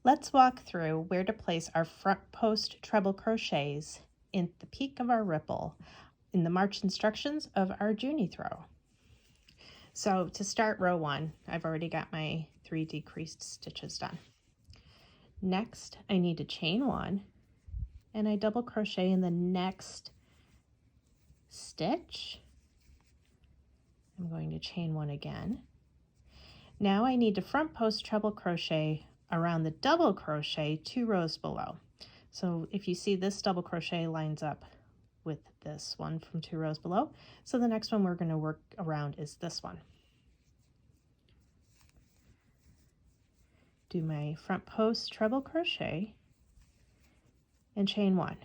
Let's walk through where to place our front post treble crochets in the peak of our ripple in the march instructions of our Juni Throw. So to start row 1, I've already got my 3 decreased stitches done. Next, I need to chain 1 and I double crochet in the next stitch. I'm going to chain 1 again. Now I need to front post treble crochet around the double crochet 2 rows below. So if you see, this double crochet lines up with this one from 2 rows below. So the next one we're going to work around is this one. Do my front post treble crochet and chain 1.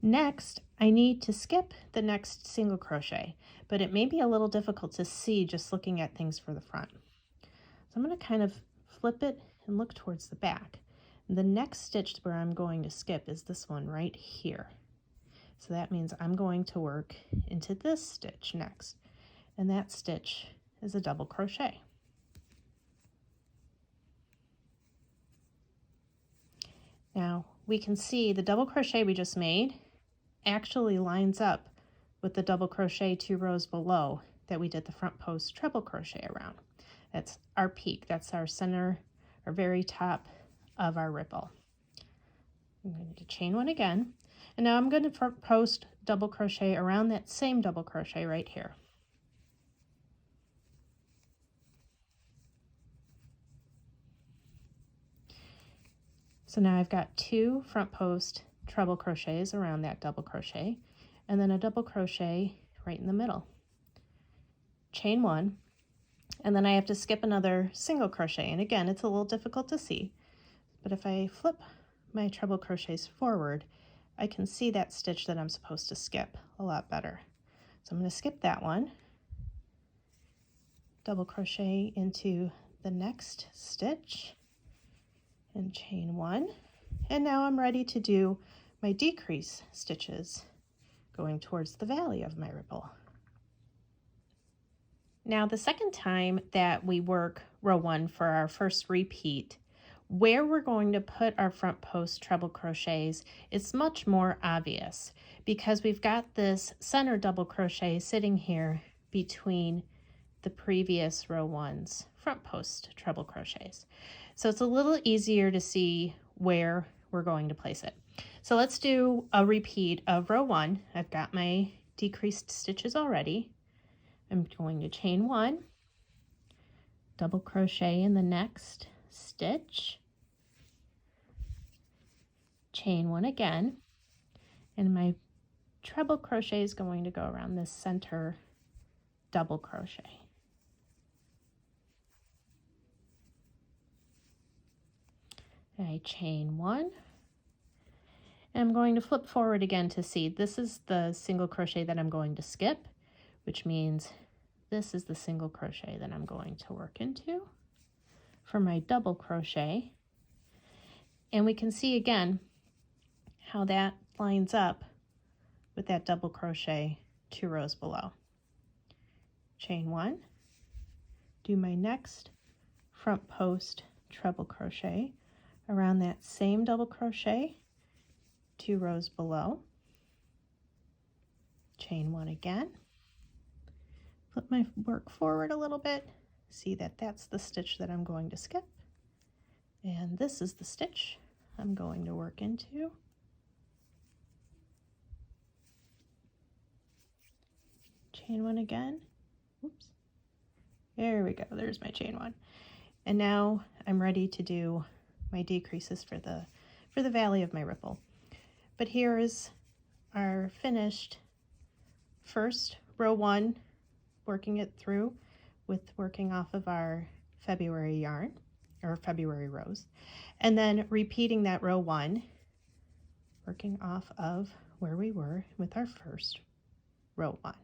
Next, I need to skip the next single crochet, but it may be a little difficult to see just looking at things for the front. So I'm going to kind of flip it and look towards the back. And the next stitch where I'm going to skip is this one right here. So that means I'm going to work into this stitch next, and that stitch is a double crochet. Now we can see the double crochet we just made actually lines up with the double crochet 2 rows below that we did the front post treble crochet around. That's our peak, that's our center, our very top of our ripple. I'm going to chain 1 again, and now I'm going to front post double crochet around that same double crochet right here. So now I've got 2 front post treble crochets around that double crochet, and then a double crochet right in the middle. Chain 1, and then I have to skip another single crochet, and again, it's a little difficult to see, but if I flip my treble crochets forward, I can see that stitch that I'm supposed to skip a lot better. So I'm going to skip that one, double crochet into the next stitch, and chain 1, and now I'm ready to do my decrease stitches going towards the valley of my ripple. Now the second time that we work row 1 for our first repeat, where we're going to put our front post treble crochets is much more obvious because we've got this center double crochet sitting here between the previous row 1's front post treble crochets. So it's a little easier to see where we're going to place it. So let's do a repeat of row 1. I've got my decreased stitches already. I'm going to chain 1, double crochet in the next stitch, chain 1 again, and my treble crochet is going to go around this center double crochet. I chain 1, and I'm going to flip forward again to see this is the single crochet that I'm going to skip, which means this is the single crochet that I'm going to work into for my double crochet. And we can see again how that lines up with that double crochet 2 rows below. Chain 1, do my next front post treble crochet around that same double crochet 2 rows below, chain 1 again, flip my work forward a little bit, see that that's the stitch that I'm going to skip, and this is the stitch I'm going to work into. Chain 1 again, oops, there we go, there's my chain 1. And now I'm ready to do my decreases for the valley of my ripple. But here is our finished first row 1, working it through with working off of our February yarn or February rows, and then repeating that row 1, working off of where we were with our first row 1.